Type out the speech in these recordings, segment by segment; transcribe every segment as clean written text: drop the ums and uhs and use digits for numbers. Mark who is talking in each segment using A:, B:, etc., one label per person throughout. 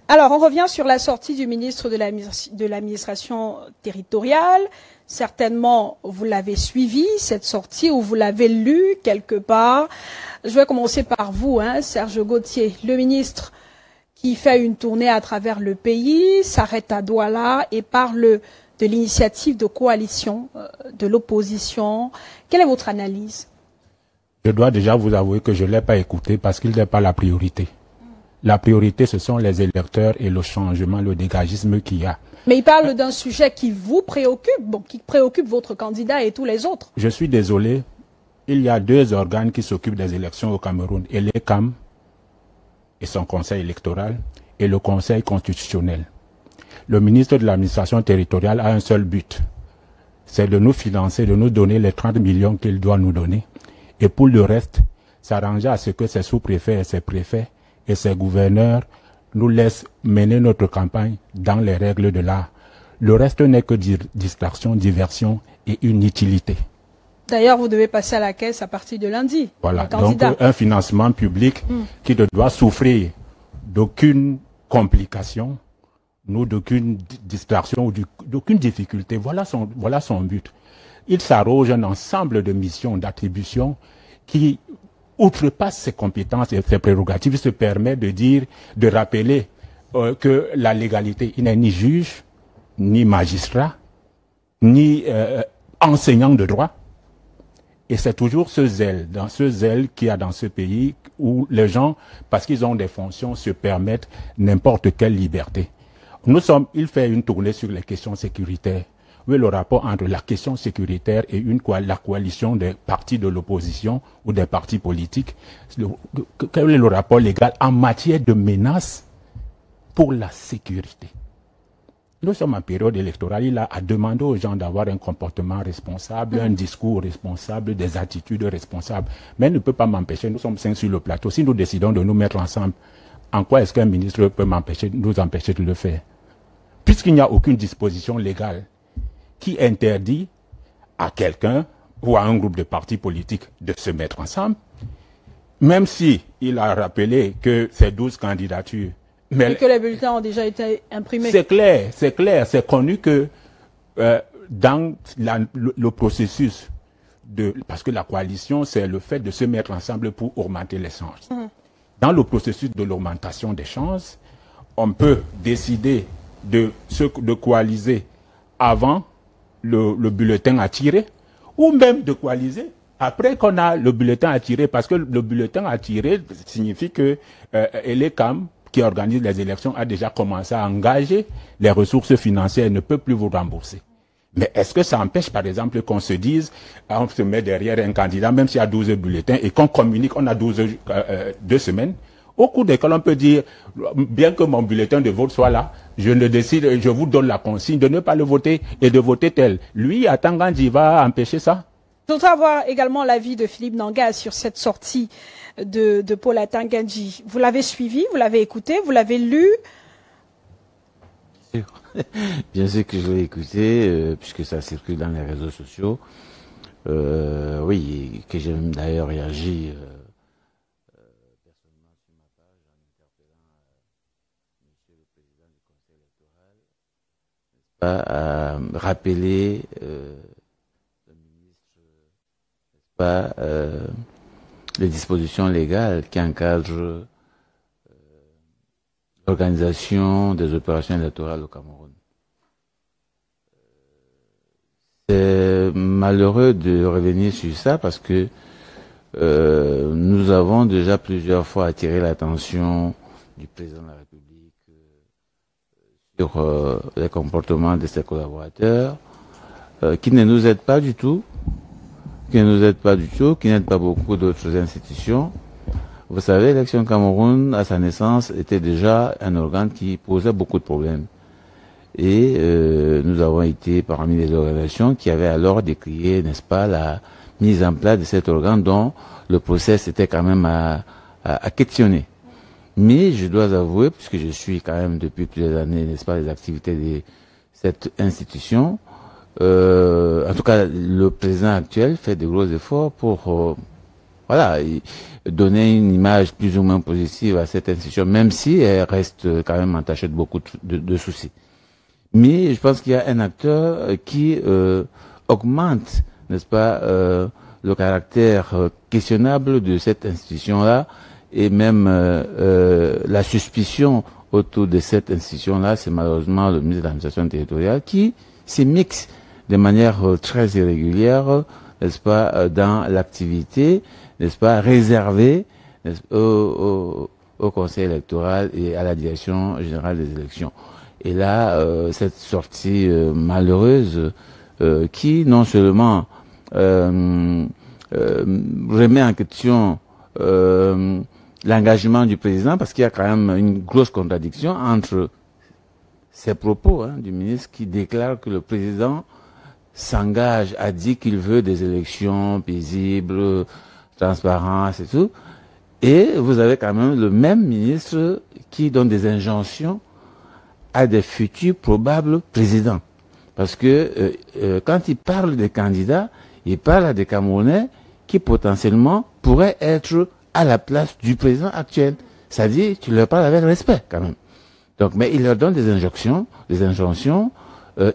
A: Alors, on revient sur la sortie du ministre de l'administration territoriale. Certainement, vous l'avez suivi, cette sortie, ou vous l'avez lu quelque part. Je vais commencer par vous, Serge Gauthier, le ministre qui fait une tournée à travers le pays, s'arrête à Douala et parle de l'initiative de coalition de l'opposition. Quelle est votre analyse?
B: Je dois déjà vous avouer que je ne l'ai pas écouté parce qu'il n'est pas la priorité. La priorité, ce sont les électeurs et le changement, le dégagisme qu'il y a.
A: Mais il parle d'un sujet qui vous préoccupe, qui préoccupe votre candidat et tous les autres.
B: Je suis désolé, il y a deux organes qui s'occupent des élections au Cameroun, et l'ECAM et son conseil électoral, et le conseil constitutionnel. Le ministre de l'administration territoriale a un seul but, c'est de nous financer, de nous donner les 30 millions qu'il doit nous donner. Et pour le reste, s'arranger à ce que ses sous-préfets et ses préfets et ses gouverneurs nous laissent mener notre campagne dans les règles de l'art. Le reste n'est que distraction, diversion et inutilité.
A: D'ailleurs, vous devez passer à la caisse à partir de lundi.
B: Voilà, donc un financement public qui ne doit souffrir d'aucune complication, nous d'aucune distraction ou d'aucune difficulté. Voilà son but. Il s'arroge un ensemble de missions, d'attributions qui outrepassent ses compétences et ses prérogatives. Il se permet de dire, de rappeler que la légalité, il n'est ni juge, ni magistrat, ni enseignant de droit. Et c'est toujours ce zèle qu'il y a dans ce pays où les gens, parce qu'ils ont des fonctions, se permettent n'importe quelle liberté. Il fait une tournée sur les questions sécuritaires. Oui, le rapport entre la question sécuritaire et la coalition des partis de l'opposition ou des partis politiques. Quel est le rapport légal en matière de menaces pour la sécurité? Nous sommes en période électorale. Il a demandé aux gens d'avoir un comportement responsable, un discours responsable, des attitudes responsables. Mais il ne peut pas m'empêcher, nous sommes 5 sur le plateau. Si nous décidons de nous mettre ensemble, en quoi est-ce qu'un ministre peut nous empêcher de le faire? Puisqu'il n'y a aucune disposition légale qui interdit à quelqu'un ou à un groupe de partis politiques de se mettre ensemble, même si il a rappelé que ces 12 candidatures...
A: Et que les bulletins ont déjà été imprimés.
B: C'est clair, c'est connu que dans le processus parce que la coalition, c'est le fait de se mettre ensemble pour augmenter les chances. Dans le processus de l'augmentation des chances, on peut décider de coaliser avant le bulletin à tirer, ou même de coaliser après qu'on a le bulletin à tirer, parce que le bulletin à tirer signifie que l'ECAM, qui organise les élections, a déjà commencé à engager les ressources financières et ne peut plus vous rembourser. Mais est-ce que ça empêche, par exemple, qu'on se dise, on se met derrière un candidat, même s'il y a 12 bulletins, et qu'on communique, on a 2 semaines, au cours desquelles on peut dire, bien que mon bulletin de vote soit là, je vous donne la consigne de ne pas le voter et de voter tel. Lui, à Tangandji, va empêcher ça?
A: Je voudrais avoir également l'avis de Philippe Nangas sur cette sortie de Paul Atanga-Ndji. Vous l'avez suivi, vous l'avez écouté, vous l'avez lu?
C: Bien sûr que je l'ai écouté, puisque ça circule dans les réseaux sociaux. Oui, que j'ai d'ailleurs réagi personnellement sur ma page en interpellant Monsieur le Président du Conseil électoral, n'est-ce pas, à rappeler le ministre, n'est-ce pas, les dispositions légales qui encadrent l'organisation des opérations électorales au Cameroun. C'est malheureux de revenir sur ça parce que nous avons déjà plusieurs fois attiré l'attention du président de la République sur les comportements de ses collaborateurs qui ne nous aident pas du tout, qui n'aident pas beaucoup d'autres institutions. Vous savez, l'élection Cameroun, à sa naissance, était déjà un organe qui posait beaucoup de problèmes. Et nous avons été parmi les organisations qui avaient alors décrié, n'est-ce pas, la mise en place de cet organe dont le process était quand même à questionner. Mais je dois avouer, puisque je suis quand même depuis plusieurs années, n'est-ce pas, les activités de cette institution, en tout cas, le président actuel fait de gros efforts pour voilà, donner une image plus ou moins positive à cette institution, même si elle reste quand même entachée de beaucoup de soucis. Mais je pense qu'il y a un acteur qui augmente, n'est-ce pas, le caractère questionnable de cette institution-là, et même la suspicion autour de cette institution-là, c'est malheureusement le ministre de l'administration territoriale qui s'immisce de manière très irrégulière, n'est-ce pas, dans l'activité, n'est-ce pas, réservée au Conseil électoral et à la direction générale des élections. Et là, cette sortie malheureuse qui non seulement remet en question l'engagement du président, parce qu'il y a quand même une grosse contradiction entre ces propos du ministre qui déclare que le président s'engage, a dit qu'il veut des élections paisibles, transparentes et tout, et vous avez quand même le même ministre qui donne des injonctions à des futurs probables présidents. Parce que quand il parle des candidats, il parle à des Camerounais qui potentiellement pourraient être à la place du président actuel. C'est-à-dire, tu leur parles avec respect quand même. Donc, mais il leur donne des injonctions,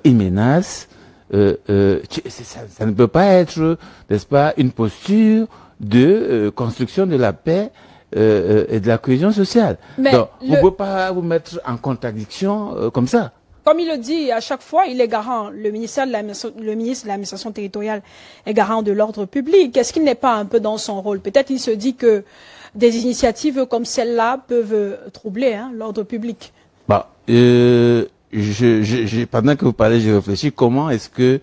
C: il menace. Ça ne peut pas être, n'est-ce pas, une posture de construction de la paix et de la cohésion sociale. Mais donc, vous ne pouvez pas vous mettre en contradiction comme ça.
A: Comme il le dit à chaque fois, il est garant. Le ministre de l'administration territoriale est garant de l'ordre public. Est-ce qu'il n'est pas un peu dans son rôle? Peut-être il se dit que des initiatives comme celle-là peuvent troubler l'ordre public.
C: Bah, pendant que vous parlez, je réfléchis comment est-ce que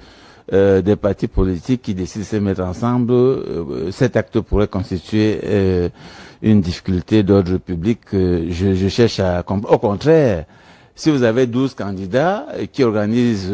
C: des partis politiques qui décident de se mettre ensemble, cet acte pourrait constituer une difficulté d'ordre public. Je cherche à comprendre. Au contraire, si vous avez 12 candidats qui organisent,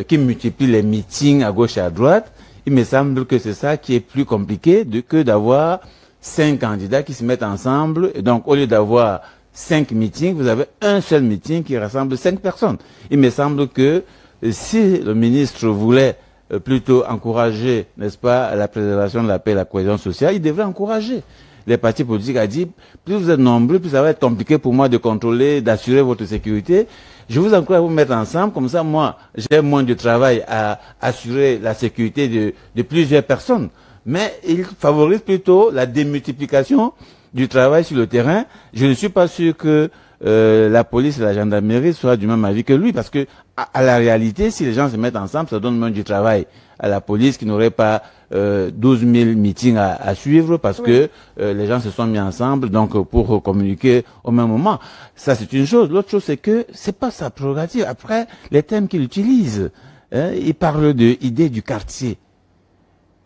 C: qui multiplient les meetings à gauche et à droite, il me semble que c'est ça qui est plus compliqué que d'avoir 5 candidats qui se mettent ensemble. Et donc, au lieu d'avoir 5 meetings, vous avez un seul meeting qui rassemble 5 personnes. Il me semble que si le ministre voulait plutôt encourager, n'est-ce pas, la préservation de la paix et la cohésion sociale, il devrait encourager les partis politiques à dire, plus vous êtes nombreux, plus ça va être compliqué pour moi de contrôler, d'assurer votre sécurité. Je vous encourage à vous mettre ensemble, comme ça, moi, j'ai moins de travail à assurer la sécurité de plusieurs personnes. Mais il favorise plutôt la démultiplication du travail sur le terrain. Je ne suis pas sûr que la police et la gendarmerie soient du même avis que lui, parce que à la réalité, si les gens se mettent ensemble, ça donne moins du travail à la police qui n'aurait pas 12 000 meetings à suivre parce que les gens se sont mis ensemble donc pour communiquer au même moment. Ça, c'est une chose. L'autre chose, c'est que c'est pas sa prérogative. Après, les thèmes qu'il utilise, il parle de idées du quartier.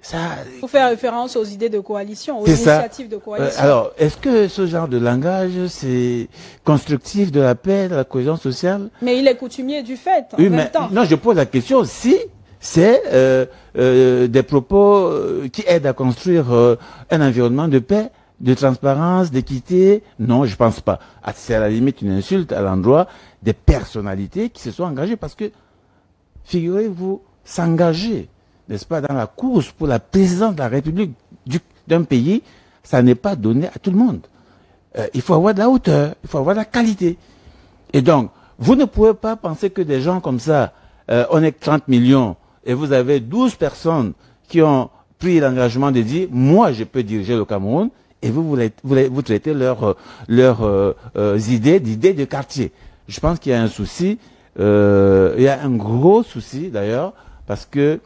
C: Ça,
A: faut faire référence aux idées de coalition, aux initiatives de coalition.
C: Alors, est-ce que ce genre de langage, c'est constructif de la paix, de la cohésion sociale?
A: Mais il est coutumier du fait, en même temps.
C: Non, je pose la question, si c'est des propos qui aident à construire un environnement de paix, de transparence, d'équité, non, je pense pas. C'est à la limite une insulte à l'endroit des personnalités qui se sont engagées, parce que, figurez-vous, s'engager, n'est-ce pas, dans la course pour la présidence de la République d'un pays, ça n'est pas donné à tout le monde. Il faut avoir de la hauteur, il faut avoir de la qualité. Et donc, vous ne pouvez pas penser que des gens comme ça, on est 30 millions, et vous avez 12 personnes qui ont pris l'engagement de dire, moi je peux diriger le Cameroun, et vous traitez leurs idées de quartier. Je pense qu'il y a un souci, il y a un gros souci d'ailleurs, parce que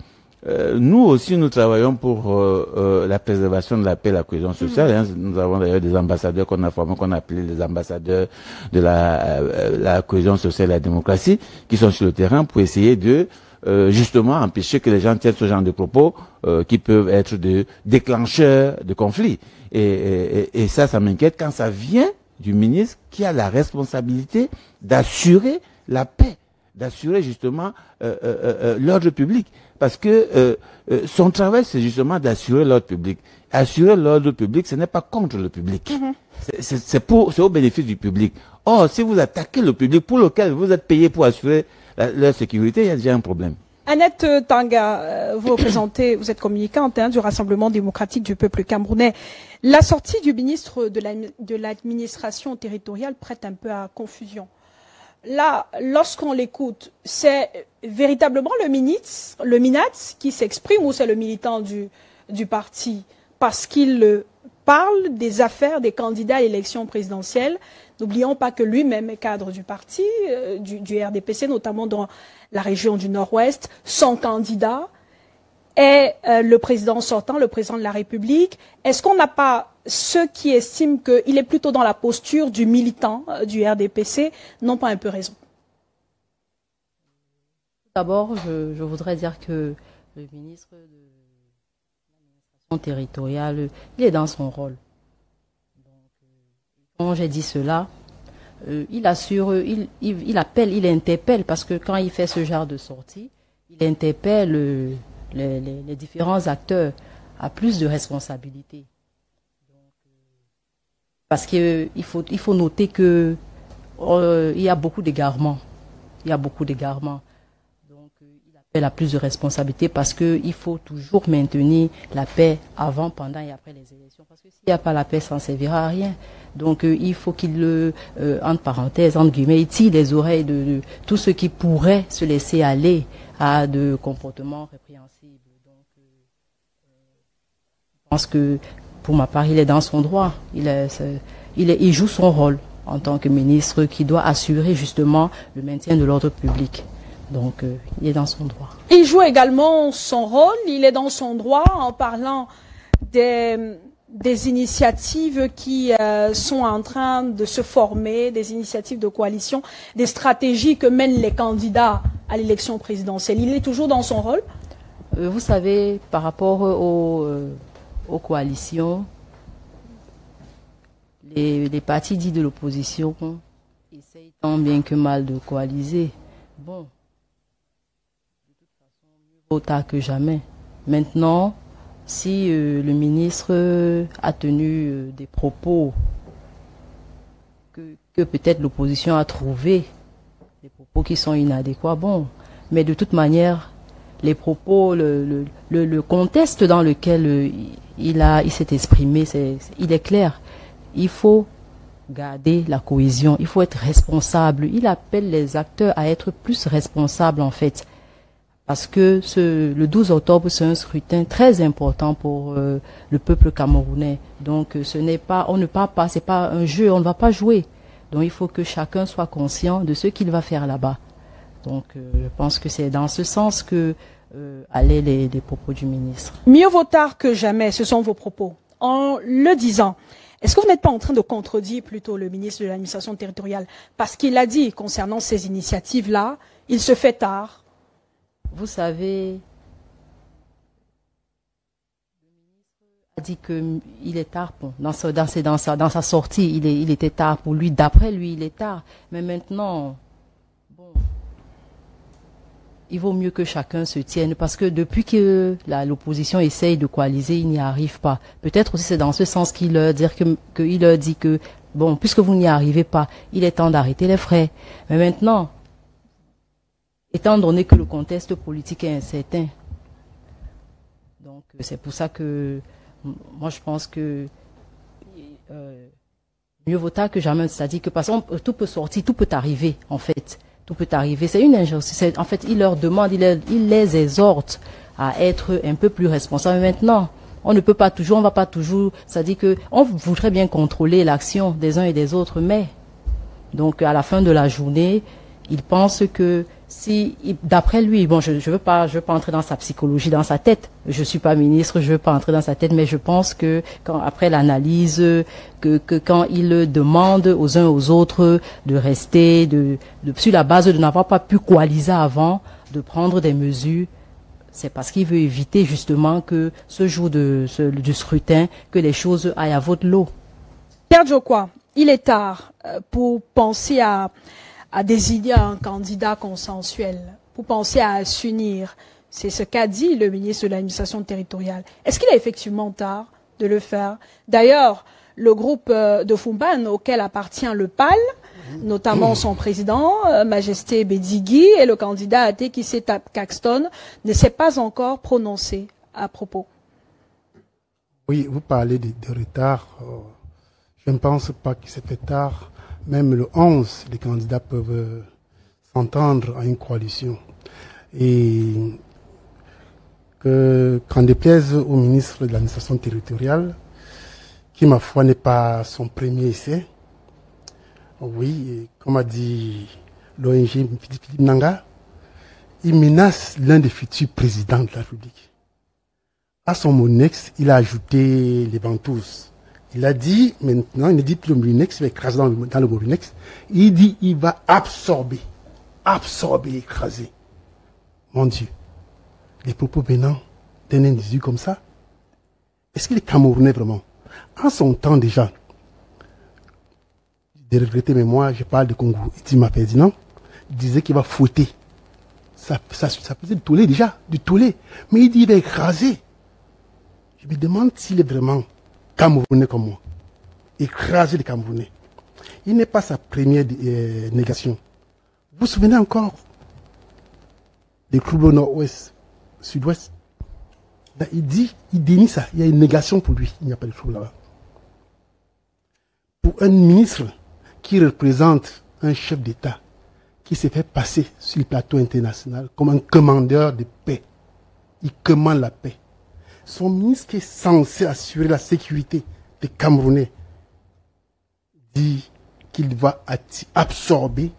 C: nous aussi, nous travaillons pour la préservation de la paix et la cohésion sociale. Nous avons d'ailleurs des ambassadeurs qu'on a formés, qu'on a appelés les ambassadeurs de la cohésion sociale et la démocratie, qui sont sur le terrain pour essayer de justement empêcher que les gens tiennent ce genre de propos qui peuvent être de déclencheurs de conflits. Et ça m'inquiète quand ça vient du ministre qui a la responsabilité d'assurer la paix, d'assurer justement l'ordre public. Parce que son travail, c'est justement d'assurer l'ordre public. Assurer l'ordre public, ce n'est pas contre le public. C'est au bénéfice du public. Or, si vous attaquez le public pour lequel vous êtes payé pour assurer leur sécurité, il y a déjà un problème.
A: Annette Tanga, vous êtes communicante du Rassemblement démocratique du peuple camerounais. La sortie du ministre de l'administration territoriale prête un peu à confusion. Là, lorsqu'on l'écoute, c'est véritablement le MINAT qui s'exprime ou c'est le militant du parti? Parce qu'il parle des affaires des candidats à l'élection présidentielle. N'oublions pas que lui-même est cadre du parti, du RDPC, notamment dans la région du Nord-Ouest. Son candidat est le président sortant, le président de la République. Est-ce qu'on n'a pas ceux qui estiment qu'il est plutôt dans la posture du militant du RDPC, n'ont pas un peu raison?
D: D'abord, je voudrais dire que le ministre de l'administration territoriale, il est dans son rôle. Quand j'ai dit cela, il assure, il appelle, il interpelle, parce que quand il fait ce genre de sortie, il interpelle les différents acteurs à plus de responsabilités. Parce qu'il faut noter que il y a beaucoup d'égarements. Il y a beaucoup d'égarements. Donc, il appelle à plus de responsabilités parce qu'il faut toujours maintenir la paix avant, pendant et après les élections. Parce que s'il n'y a pas la paix, ça ne servira à rien. Donc, il faut qu'il, entre parenthèses, entre guillemets, il tire les oreilles de tout ce qui pourrait se laisser aller à de comportements répréhensibles. Donc, je pense que, pour ma part, il est dans son droit. Il joue son rôle en tant que ministre qui doit assurer justement le maintien de l'ordre public. Donc, il est dans son droit.
A: Il joue également son rôle. Il est dans son droit en parlant des initiatives qui sont en train de se former, des initiatives de coalition, des stratégies que mènent les candidats à l'élection présidentielle. Il est toujours dans son rôle.
D: Vous savez, par rapport aux coalitions, les partis dits de l'opposition essayent tant bien que mal de coaliser. Bon, de toute façon, mieux vaut tard que jamais. Maintenant, si le ministre a tenu des propos que peut-être l'opposition a trouvé, des propos qui sont inadéquats, bon, mais de toute manière, les propos, le contexte dans lequel il s'est exprimé, il est clair. Il faut garder la cohésion, il faut être responsable. Il appelle les acteurs à être plus responsables en fait. Parce que le 12 octobre, c'est un scrutin très important pour le peuple camerounais. Donc on ne part pas, c'est pas un jeu, on ne va pas jouer. Donc il faut que chacun soit conscient de ce qu'il va faire là-bas. Donc je pense que c'est dans ce sens que allaient les propos du ministre.
A: Mieux vaut tard que jamais, ce sont vos propos. En le disant, est-ce que vous n'êtes pas en train de contredire plutôt le ministre de l'administration territoriale? Parce qu'il a dit concernant ces initiatives-là, il se fait tard.
D: Vous savez, le ministre a dit qu'il est tard. Bon, dans sa sortie, il était tard pour lui. D'après lui, il est tard. Mais maintenant, bon, il vaut mieux que chacun se tienne parce que depuis que l'opposition essaye de coaliser, il n'y arrive pas. Peut-être aussi c'est dans ce sens qu'il leur dit que, bon, puisque vous n'y arrivez pas, il est temps d'arrêter les frais. Mais maintenant, étant donné que le contexte politique est incertain, donc c'est pour ça que moi je pense que mieux vaut tard que jamais. C'est-à-dire que par exemple, tout peut sortir, tout peut arriver en fait. Tout peut arriver. C'est une injustice. En fait, il leur demande, il les exhorte à être un peu plus responsables. Maintenant, on ne peut pas toujours, on va pas toujours. C'est-à-dire que on voudrait bien contrôler l'action des uns et des autres, mais donc à la fin de la journée, il pense que si, d'après lui, bon, je veux pas entrer dans sa psychologie, dans sa tête. Je suis pas ministre, je veux pas entrer dans sa tête, mais je pense que après l'analyse, que quand il demande aux uns aux autres de rester, sur la base de n'avoir pas pu coaliser avant, de prendre des mesures, c'est parce qu'il veut éviter justement que ce jour du scrutin, que les choses aillent à votre lot.
A: Pierre Djokwa, il est tard pour penser à désigner un candidat consensuel, pour penser à s'unir. C'est ce qu'a dit le ministre de l'administration territoriale. Est-ce qu'il a effectivement tard de le faire? D'ailleurs, le groupe de Fumban auquel appartient le PAL notamment son président, Majesté Bedigui, et le candidat Ate Kissetap Caxton ne s'est pas encore prononcé à propos.
E: Oui, vous parlez de retard. Je ne pense pas que c'est fait tard. Même le 11, les candidats peuvent s'entendre à une coalition. Et qu'en déplaise au ministre de l'administration territoriale, qui, ma foi, n'est pas son premier essai. Oui, comme a dit l'ONG Philippe Nanga, il menace l'un des futurs présidents de la République. À son Moninex, il a ajouté les ventouses. Il a dit, maintenant, il ne dit plus le Moninex, il va écraser dans le Moninex. Il dit, il va absorber, écraser. Mon Dieu, les propos venant d'un individu comme ça, est-ce qu'il est Camerounais vraiment? En son temps déjà, de regretter, mais moi, je parle de Congo. Itima Ferdinand, il disait qu'il va fouetter. Ça faisait du tollé déjà, du tollé. Mais il dit, il va écraser. Je me demande s'il est vraiment Camerounais comme moi. Écraser les Camerounais. Il n'est pas sa première négation. Vous vous souvenez encore des troubles au nord-ouest, sud-ouest? Il dit, il dénie ça. Il y a une négation pour lui. Il n'y a pas de trouble là-bas. Pour un ministre qui représente un chef d'État qui s'est fait passer sur le plateau international comme un commandeur de paix. Il commande la paix. Son ministre qui est censé assurer la sécurité des Camerounais dit qu'il va absorber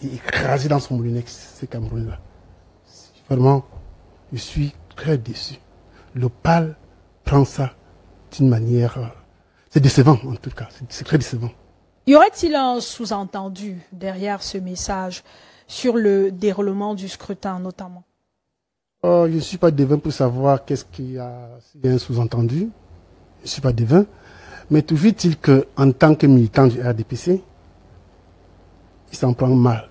E: et écraser dans son moulinex ces Camerounais-là. Vraiment, je suis très déçu. Le PAL prend ça d'une manière... c'est décevant en tout cas, c'est très décevant.
A: Y aurait-il un sous-entendu derrière ce message sur le déroulement du scrutin notamment?
E: Je ne suis pas devin pour savoir qu'est-ce qu'il y a, s'il y a un sous-entendu. Je ne suis pas devin. Mais toujours est-il qu'en tant que militant du RDPC, il s'en prend mal.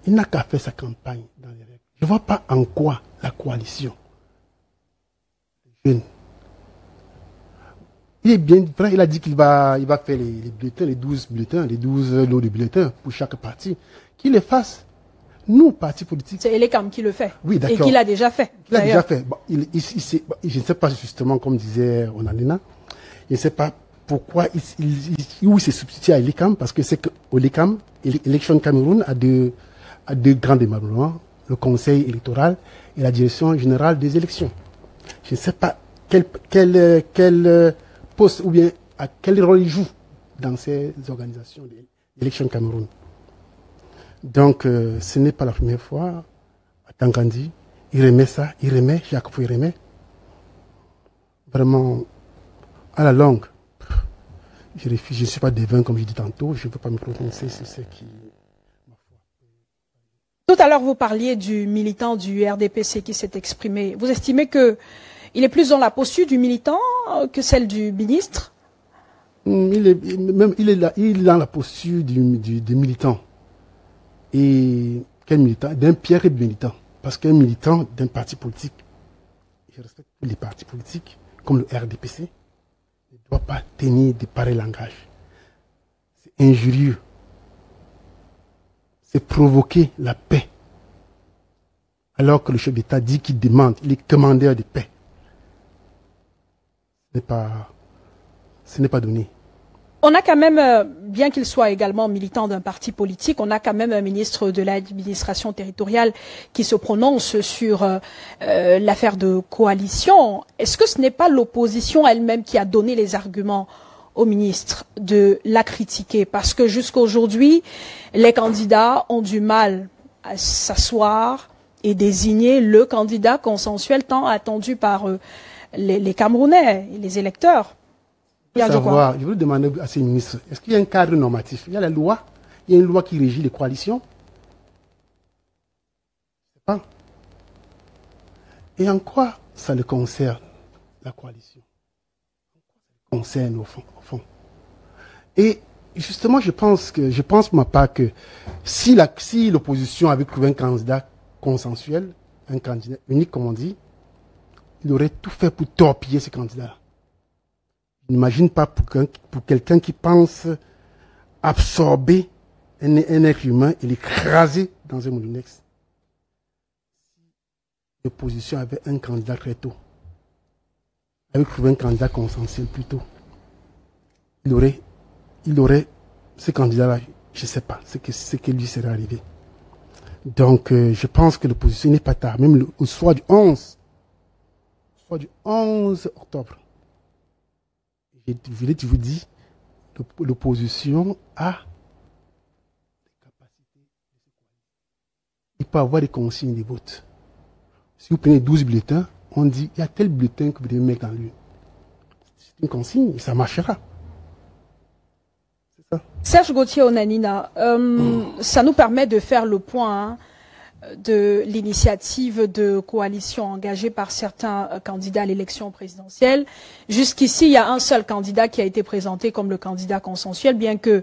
E: Il n'a qu'à faire sa campagne dans les règles. Je ne vois pas en quoi la coalition. Jeune. Il est bien vrai, il a dit qu'il va faire les bulletins, les 12 bulletins, les 12 lots de bulletins pour chaque parti. Qu'il les fasse. Nous, partis politiques...
A: C'est Elekam qui le fait.
E: Oui, d'accord.
A: Et qui l'a déjà fait.
E: Il l'a déjà fait. Bon, je ne sais pas justement, comme disait Onalena, je ne sais pas pourquoi il s'est substitué à Elekam, parce que c'est que Elekam, Election Cameroun, a deux grands démembrements, le conseil électoral et la direction générale des élections. Je ne sais pas quel poste ou bien à quel rôle il joue dans ces organisations d'Election Cameroun. Donc, ce n'est pas la première fois, à Tangandi, il remet ça, Jacques Fou, il remet. Vraiment, à la longue, je ne suis pas devin, comme je dis tantôt, je ne peux pas me prononcer sur ce qui...
A: Tout à l'heure, vous parliez du militant du RDPC qui s'est exprimé. Vous estimez qu'il est plus dans la posture du militant que celle du ministre?
E: Il est dans la posture du militant. Et quel militant? D'un Pierre et militant. Parce qu'un militant d'un parti politique, je respecte tous les partis politiques, comme le RDPC, ne doit pas tenir de pareils langages. C'est injurieux. C'est provoquer la paix. Alors que le chef d'État dit qu'il demande, il est commandeur de paix. Ce n'est pas donné.
A: On a quand même, bien qu'il soit également militant d'un parti politique, on a quand même un ministre de l'administration territoriale qui se prononce sur l'affaire de coalition. Est-ce que ce n'est pas l'opposition elle-même qui a donné les arguments au ministre de la critiquer? Parce que jusqu'à aujourd'hui, les candidats ont du mal à s'asseoir et désigner le candidat consensuel tant attendu par les Camerounais et les électeurs.
E: Je veux demander à ces ministres, est-ce qu'il y a un cadre normatif? Il y a la loi, il y a une loi qui régit les coalitions. Je sais pas. Et en quoi ça le concerne, la coalition? Ça le concerne au fond. Et justement, je pense pour ma part que si l'opposition avait trouvé un candidat consensuel, un candidat unique, comme on dit, il aurait tout fait pour torpiller ce candidat-là. Je n'imagine pas pour quelqu'un qui pense absorber un être humain, il est écrasé dans un moulinex. L'opposition avait un candidat très tôt. Elle avait trouvé un candidat consensuel plus tôt. Il aurait ce candidat-là, je ne sais pas ce que lui serait arrivé. Donc, je pense que l'opposition n'est pas tard, même au soir du 11 octobre. Je voulais vous dire, l'opposition a des capacités. Il peut avoir des consignes de vote. Si vous prenez 12 bulletins, on dit, il y a tel bulletin que vous devez mettre dans l'urne. C'est une consigne et ça marchera. C'est ça.
A: Serge Gauthier-Onanina, ça nous permet de faire le point de l'initiative de coalition engagée par certains candidats à l'élection présidentielle. Jusqu'ici, il y a un seul candidat qui a été présenté comme le candidat consensuel, bien que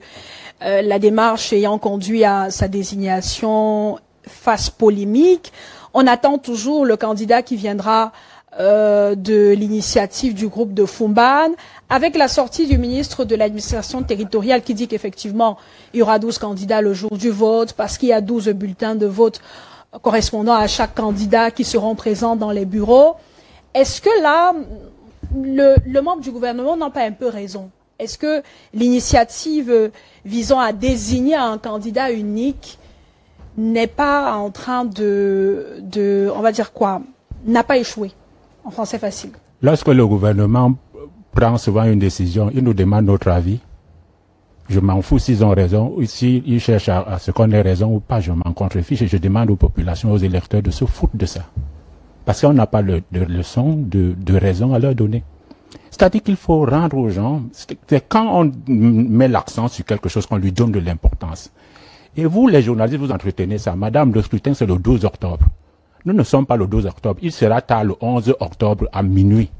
A: la démarche ayant conduit à sa désignation fasse polémique. On attend toujours le candidat qui viendra de l'initiative du groupe de Fumban, avec la sortie du ministre de l'administration territoriale qui dit qu'effectivement, il y aura 12 candidats le jour du vote, parce qu'il y a 12 bulletins de vote correspondant à chaque candidat qui seront présents dans les bureaux. Est-ce que là, le membre du gouvernement n'a pas un peu raison? Est-ce que l'initiative visant à désigner un candidat unique n'est pas en train on va dire quoi, n'a pas échoué, en français facile?
B: Lorsque le gouvernement prend souvent une décision, il nous demande notre avis. Je m'en fous s'ils ont raison, ou s'ils cherchent à ce qu'on ait raison ou pas, je m'en contrefiche et je demande aux populations, aux électeurs de se foutre de ça. Parce qu'on n'a pas de leçon, de raison à leur donner. C'est-à-dire qu'il faut rendre aux gens, c'est quand on met l'accent sur quelque chose qu'on lui donne de l'importance. Et vous, les journalistes, vous entretenez ça. Madame, le scrutin, c'est le 12 octobre. Nous ne sommes pas le 12 octobre. Il sera tard le 11 octobre à minuit.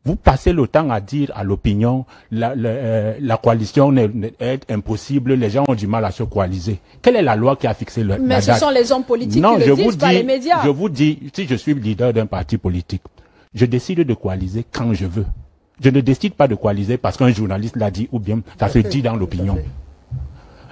B: Vous passez le temps à dire à l'opinion, la coalition est impossible, les gens ont du mal à se coaliser. Quelle est la loi qui a fixé la date?
A: Mais ce sont les hommes politiques qui le disent, pas les médias.
B: Je vous dis, si je suis leader d'un parti politique, je décide de coaliser quand je veux. Je ne décide pas de coaliser parce qu'un journaliste l'a dit ou bien ça se dit dans l'opinion.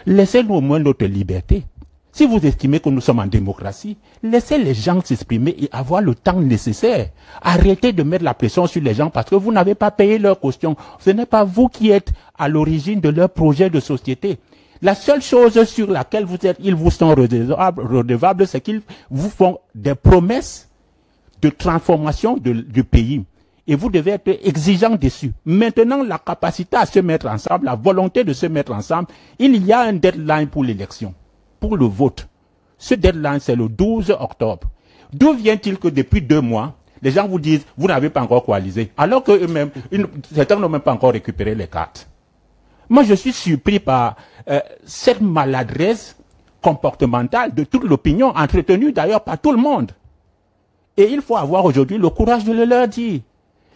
B: Laissez-nous au moins notre liberté. Si vous estimez que nous sommes en démocratie, laissez les gens s'exprimer et avoir le temps nécessaire. Arrêtez de mettre la pression sur les gens parce que vous n'avez pas payé leur caution. Ce n'est pas vous qui êtes à l'origine de leur projet de société. La seule chose sur laquelle ils vous sont redevables, c'est qu'ils vous font des promesses de transformation du pays. Et vous devez être exigeant dessus. Maintenant, la capacité à se mettre ensemble, la volonté de se mettre ensemble, il y a un deadline pour l'élection, pour le vote. Ce deadline, c'est le 12 octobre. D'où vient-il que depuis 2 mois, les gens vous disent, vous n'avez pas encore coalisé, alors que eux-mêmes, certains n'ont même pas encore récupéré les cartes. Moi, je suis surpris par cette maladresse comportementale de toute l'opinion, entretenue d'ailleurs par tout le monde. Et il faut avoir aujourd'hui le courage de le leur dire.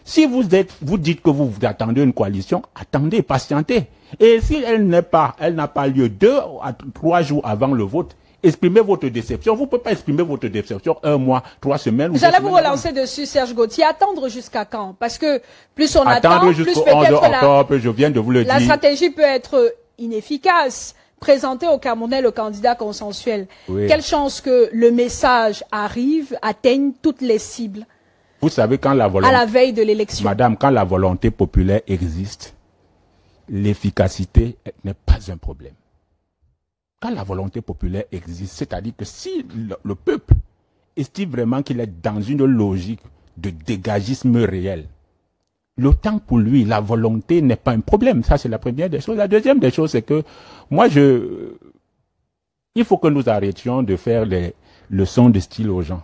B: Si vous dites que vous attendez une coalition, attendez, patientez. Et si elle n'a pas lieu 2 à 3 jours avant le vote, exprimez votre déception. Vous ne pouvez pas exprimer votre déception 1 mois, 3 semaines.
A: J'allais vous relancer dessus, Serge Gauthier. Attendre jusqu'à quand? Parce que plus on attend, plus
B: peut-être je viens de vous le dire.
A: La stratégie peut être inefficace. Présenter au Camerounais le candidat consensuel. Oui. Quelle chance que le message arrive, atteigne toutes les cibles.
B: Vous savez, quand la volonté,
A: à la veille de l'élection.
B: Madame, quand la volonté populaire existe, l'efficacité n'est pas un problème. Quand la volonté populaire existe, c'est-à-dire que si le peuple estime vraiment qu'il est dans une logique de dégagisme réel, le temps pour lui, la volonté n'est pas un problème. Ça, c'est la première des choses. La deuxième des choses, c'est que moi, il faut que nous arrêtions de faire les leçons de style aux gens.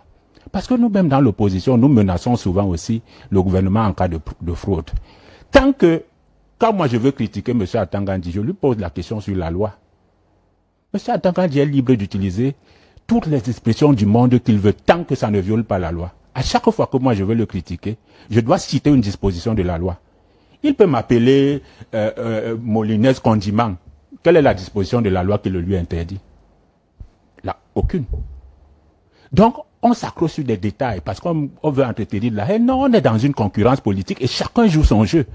B: Parce que nous-mêmes, dans l'opposition, nous menaçons souvent aussi le gouvernement en cas de fraude. Quand moi je veux critiquer M. Atangandi, je lui pose la question sur la loi. M. Atangandi est libre d'utiliser toutes les expressions du monde qu'il veut, tant que ça ne viole pas la loi. À chaque fois que moi je veux le critiquer, je dois citer une disposition de la loi. Il peut m'appeler Molinès Condiment. Quelle est la disposition de la loi qui le lui interdit? Là, aucune. Donc, on s'accroche sur des détails parce qu'on veut entretenir de la haine. Non, on est dans une concurrence politique et chacun joue son jeu.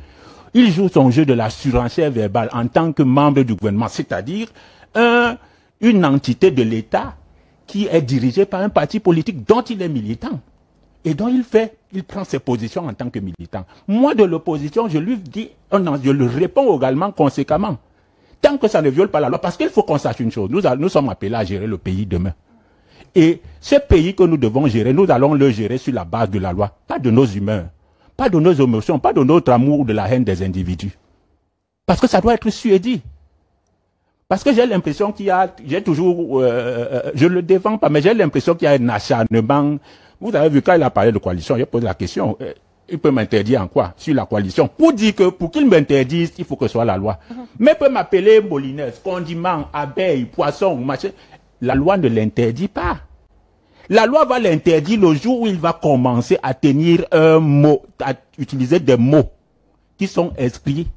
B: Il joue son jeu de la surenchère verbale en tant que membre du gouvernement, c'est-à-dire une entité de l'État qui est dirigée par un parti politique dont il est militant. Et dont il prend ses positions en tant que militant. Moi, de l'opposition, je lui dis, je le réponds également conséquemment. Tant que ça ne viole pas la loi, parce qu'il faut qu'on sache une chose, nous sommes appelés à gérer le pays demain. Et ce pays que nous devons gérer, nous allons le gérer sur la base de la loi, pas de nos humeurs, pas de nos émotions, pas de notre amour ou de la haine des individus. Parce que ça doit être su et dit. Parce que j'ai l'impression qu'il y a, je le défends pas, mais j'ai l'impression qu'il y a un acharnement. Vous avez vu, quand il a parlé de coalition, il a posé la question, il peut m'interdire en quoi? Sur la coalition. Pour dire que, pour qu'il m'interdise, il faut que ce soit la loi. Mais il peut m'appeler molinaise, condiment, abeille, poisson, machin. La loi ne l'interdit pas. La loi va l'interdire le jour où il va commencer à tenir un mot, à utiliser des mots qui sont inscrits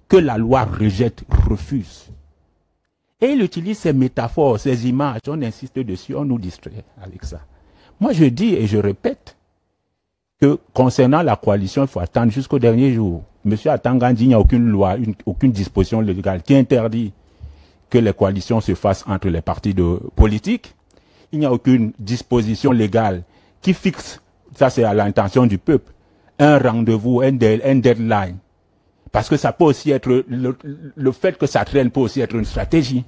B: que la loi rejette, refuse. Et il utilise ces métaphores, ces images, on insiste dessus, on nous distrait avec ça. Moi, je dis et je répète que concernant la coalition, il faut attendre jusqu'au dernier jour. Monsieur Atangandi, il n'y a aucune loi, aucune disposition légale qui interdit que les coalitions se fassent entre les partis politiques. Il n'y a aucune disposition légale qui fixe, ça c'est à l'intention du peuple, un rendez-vous, un deadline. Parce que ça peut aussi être, le fait que ça traîne peut aussi être une stratégie.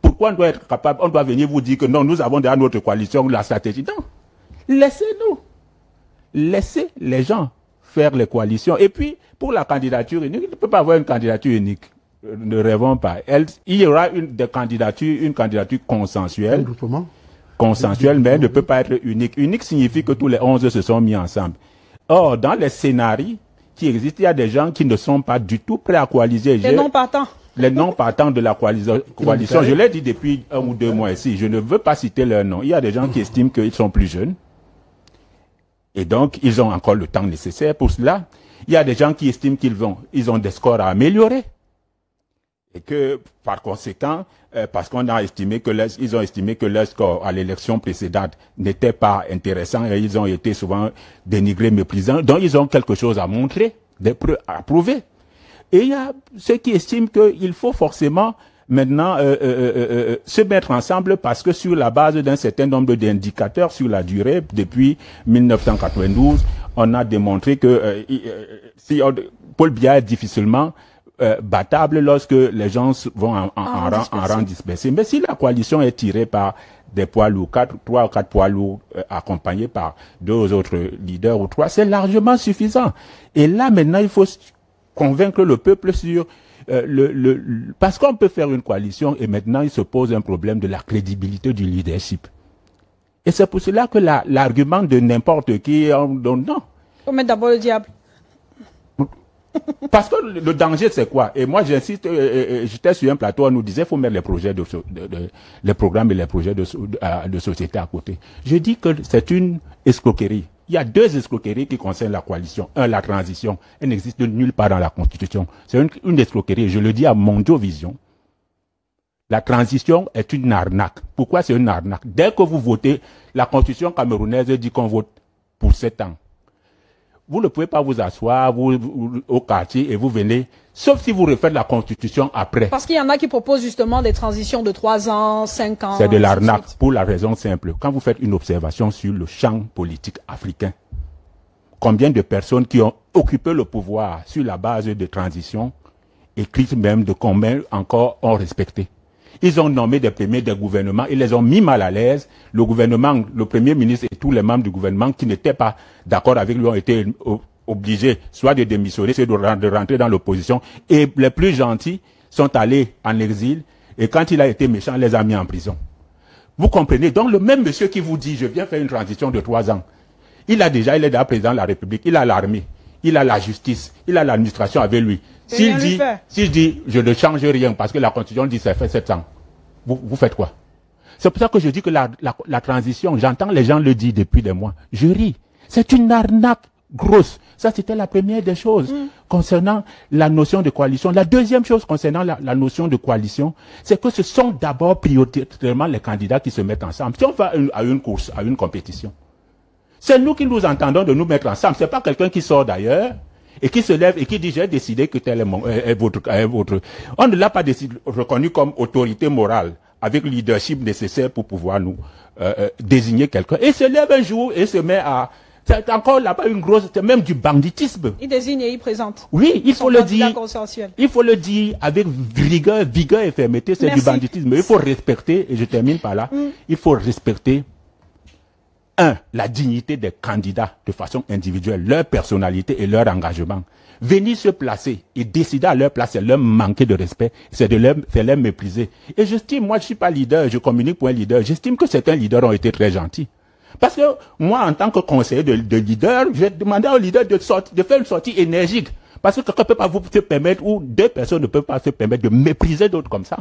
B: Pourquoi on doit être capable, on doit venir vous dire que non, nous avons dans notre coalition la stratégie. Non. Laissez-nous. Laissez les gens faire les coalitions. Et puis, pour la candidature unique, il ne peut pas avoir une candidature unique. Ne rêvons pas. Il y aura une candidature consensuelle. Consensuelle, mais elle ne peut pas être unique. Unique signifie que tous les 11 se sont mis ensemble. Or, dans les scénarios qui existent, il y a des gens qui ne sont pas du tout prêts à coaliser.
A: Les non-partants.
B: Les non-partants de la coalition. Je l'ai dit depuis 1 ou 2 mois ici. Je ne veux pas citer leur nom. Il y a des gens qui estiment qu'ils sont plus jeunes. Et donc, ils ont encore le temps nécessaire pour cela. Il y a des gens qui estiment qu'ils ont des scores à améliorer. Et que, par conséquent, parce qu'on a estimé ils ont estimé que leur score à l'élection précédente n'était pas intéressant et ils ont été souvent dénigrés, méprisants. Donc, ils ont quelque chose à montrer, des preuves à prouver. Et il y a ceux qui estiment qu'il faut forcément maintenant se mettre ensemble parce que sur la base d'un certain nombre d'indicateurs sur la durée, depuis 1992, on a démontré que Paul Biya est difficilement battable lorsque les gens vont en rang dispersé. Mais si la coalition est tirée par des poids lourds, 3 ou 4 poids lourds accompagnés par 2 autres leaders ou 3, c'est largement suffisant. Et là, maintenant, il faut convaincre le peuple sur parce qu'on peut faire une coalition et maintenant il se pose un problème de la crédibilité du leadership. Et c'est pour cela que l'argument de n'importe qui, non.
A: Il faut mettre d'abord le diable.
B: Parce que le danger c'est quoi? Et moi j'insiste, j'étais sur un plateau, on nous disait faut mettre les projets les programmes et les projets de société à côté. Je dis que c'est une escroquerie. Il y a 2 escroqueries qui concernent la coalition. La transition. Elle n'existe nulle part dans la Constitution. C'est une escroquerie. Je le dis à Mondiovision. La transition est une arnaque. Pourquoi c'est une arnaque? Dès que vous votez, la Constitution camerounaise dit qu'on vote pour 7 ans. Vous ne pouvez pas vous asseoir au quartier et vous venez, sauf si vous refaites la Constitution après.
A: Parce qu'il y en a qui proposent justement des transitions de 3 ans, 5 ans.
B: C'est de l'arnaque pour la raison simple. Quand vous faites une observation sur le champ politique africain, combien de personnes qui ont occupé le pouvoir sur la base de transition, écrites même de combien encore ont respecté. Ils ont nommé des premiers des gouvernements, ils les ont mis mal à l'aise. Le gouvernement, le premier ministre et tous les membres du gouvernement qui n'étaient pas d'accord avec lui ont été obligés soit de démissionner, soit de rentrer dans l'opposition. Et les plus gentils sont allés en exil et quand il a été méchant, les a mis en prison. Vous comprenez? Donc le même monsieur qui vous dit, je viens faire une transition de 3 ans, il est déjà président de la République, il a l'armée, il a la justice, il a l'administration avec lui. S'il dit, je ne change rien parce que la Constitution dit ça fait 7 ans, vous faites quoi? C'est pour ça que je dis que la transition, j'entends les gens le dire depuis des mois. Je ris. C'est une arnaque grosse. Ça, c'était la première des choses concernant la notion de coalition. La deuxième chose concernant la notion de coalition, c'est que ce sont d'abord prioritairement les candidats qui se mettent ensemble. Si on va à une course, à une compétition, c'est nous qui nous entendons de nous mettre ensemble. C'est pas quelqu'un qui sort d'ailleurs et qui se lève et qui dit j'ai décidé que tel est votre. On ne l'a pas reconnu comme autorité morale avec le leadership nécessaire pour pouvoir nous désigner quelqu'un. Et se lève un jour et se met à... C'est encore là-bas une grosse... C'est même du banditisme.
A: Il désigne et il présente.
B: Oui, il faut le dire.
A: Consensuel.
B: Il faut le dire avec vigueur et fermeté, c'est du banditisme. Il faut respecter, et je termine par là, il faut respecter, la dignité des candidats de façon individuelle, leur personnalité et leur engagement. Venir se placer et décider à leur place, c'est leur manquer de respect, c'est leur mépriser. Et j'estime, moi je suis pas leader, je communique pour un leader, j'estime que certains leaders ont été très gentils. Parce que moi, en tant que conseiller de leader, je vais demander au leader de faire une sortie énergique. Parce que quelqu'un ne peut pas vous se permettre, ou deux personnes ne peuvent pas se permettre de mépriser d'autres comme ça.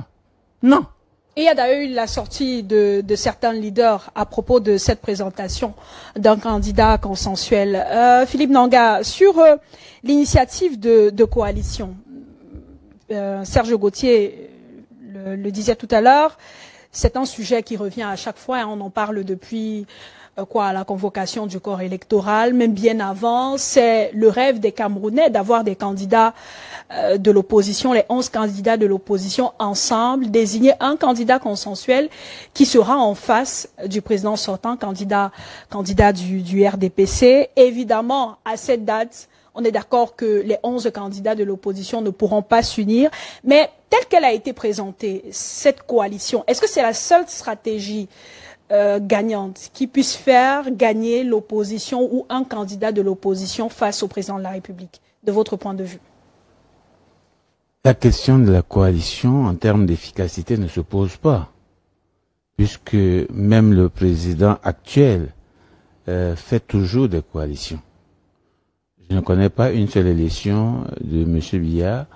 B: Non.
A: Et il y a d'ailleurs eu la sortie de certains leaders à propos de cette présentation d'un candidat consensuel. Philippe Nanga, sur l'initiative de coalition, Serge Gauthier le disait tout à l'heure, c'est un sujet qui revient à chaque fois et on en parle depuis la convocation du corps électoral, même bien avant. C'est le rêve des Camerounais d'avoir des candidats de l'opposition, les 11 candidats de l'opposition ensemble, désigner un candidat consensuel qui sera en face du président sortant, candidat du RDPC. Évidemment, à cette date, on est d'accord que les 11 candidats de l'opposition ne pourront pas s'unir, mais telle qu'elle a été présentée, cette coalition, est-ce que c'est la seule stratégie gagnante qui puisse faire gagner l'opposition ou un candidat de l'opposition face au président de la République, de votre point de vue?
C: La question de la coalition en termes d'efficacité ne se pose pas, puisque même le président actuel fait toujours des coalitions. Je ne connais pas une seule élection de M. Biya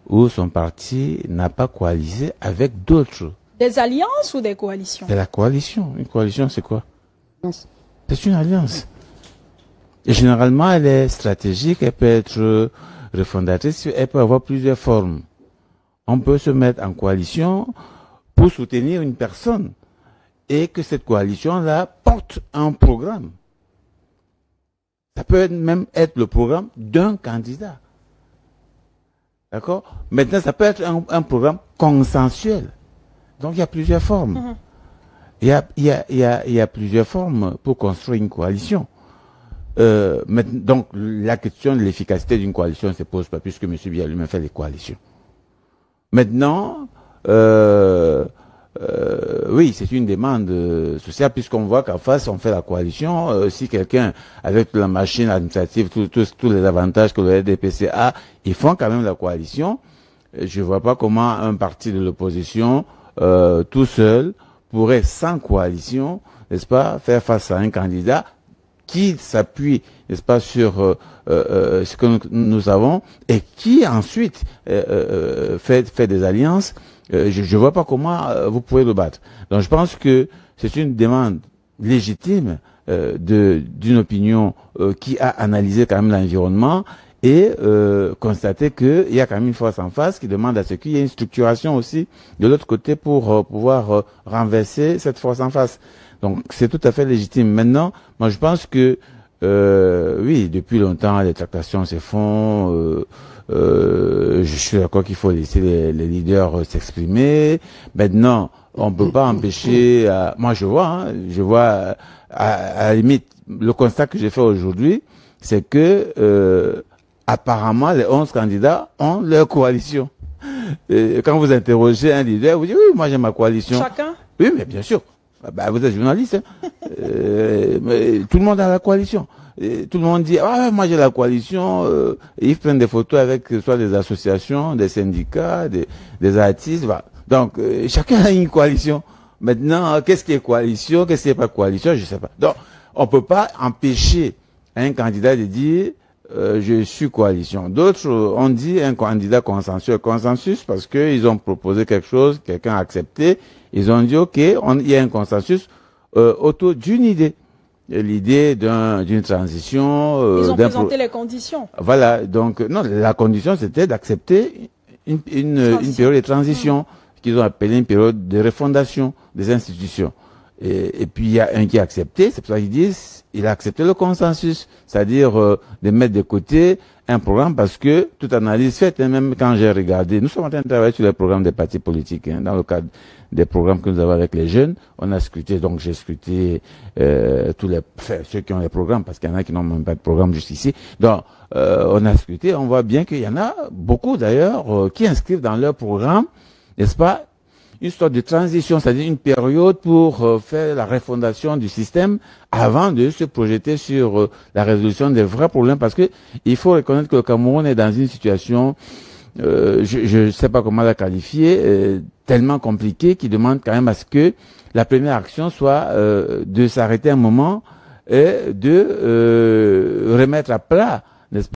C: où son parti n'a pas coalisé avec d'autres.
A: Des alliances ou des coalitions?
C: C'est la coalition. Une coalition, c'est quoi? C'est une alliance. Et généralement, elle est stratégique, elle peut être refondatrice, elle peut avoir plusieurs formes. On peut se mettre en coalition pour soutenir une personne et que cette coalition-là porte un programme. Ça peut même être le programme d'un candidat. D'accord? Maintenant, ça peut être un programme consensuel. Donc, il y a plusieurs formes. Il y a plusieurs formes pour construire une coalition. Donc, la question de l'efficacité d'une coalition ne se pose pas, puisque M. Biya lui-même fait les coalitions. Maintenant, oui, c'est une demande sociale, puisqu'on voit qu'en face, on fait la coalition. Si quelqu'un, avec la machine administrative, tous les avantages que le RDPC a, ils font quand même la coalition. Je ne vois pas comment un parti de l'opposition, tout seul, pourrait, sans coalition, n'est-ce pas, faire face à un candidat qui s'appuie, n'est-ce pas, sur ce que nous avons et qui ensuite fait des alliances. Je vois pas comment vous pouvez le battre. Donc je pense que c'est une demande légitime d'une opinion qui a analysé quand même l'environnement et constaté qu'il y a quand même une force en face qui demande à ce qu'il y ait une structuration aussi de l'autre côté pour pouvoir renverser cette force en face. Donc c'est tout à fait légitime. Maintenant, moi je pense que oui, depuis longtemps les tractations se font. Je suis d'accord qu'il faut laisser les leaders s'exprimer. Maintenant, on ne peut pas empêcher. Moi, je vois à la limite, le constat que j'ai fait aujourd'hui, c'est que apparemment les 11 candidats ont leur coalition. Et quand vous interrogez un leader, vous dites oui, moi j'ai ma coalition.
A: Chacun? Oui,
C: mais bien sûr. Bah, vous êtes journaliste. Hein. Mais tout le monde a la coalition. Et tout le monde dit ah moi j'ai la coalition, ils prennent des photos avec soit des associations, des syndicats, des artistes. Voilà. Donc chacun a une coalition. Maintenant, qu'est-ce qui est coalition, qu'est-ce qui n'est pas coalition, je sais pas. Donc on peut pas empêcher un candidat de dire je suis coalition. D'autres ont dit un candidat consensus parce que ils ont proposé quelque chose, quelqu'un a accepté, ils ont dit ok, il y a un consensus autour d'une idée. L'idée d'une transition.
A: Ils ont présenté les conditions.
C: Voilà, donc non, la condition c'était d'accepter une période de transition qu'ils ont appelée une période de refondation des institutions. Et puis il y a un qui a accepté, c'est pour ça qu'ils disent il a accepté le consensus, c'est-à-dire de mettre de côté un programme parce que toute analyse faite, et même quand j'ai regardé, nous sommes en train de travailler sur les programmes des partis politiques, hein, dans le cadre des programmes que nous avons avec les jeunes, on a scruté, donc j'ai scruté ceux qui ont les programmes, parce qu'il y en a qui n'ont même pas de programme jusqu'ici. Donc, on a scruté, on voit bien qu'il y en a beaucoup d'ailleurs qui inscrivent dans leur programme, n'est-ce pas, une sorte de transition, c'est-à-dire une période pour faire la refondation du système avant de se projeter sur la résolution des vrais problèmes, parce que il faut reconnaître que le Cameroun est dans une situation, je ne sais pas comment la qualifier, tellement compliquée, qui demande quand même à ce que la première action soit de s'arrêter un moment et de remettre à plat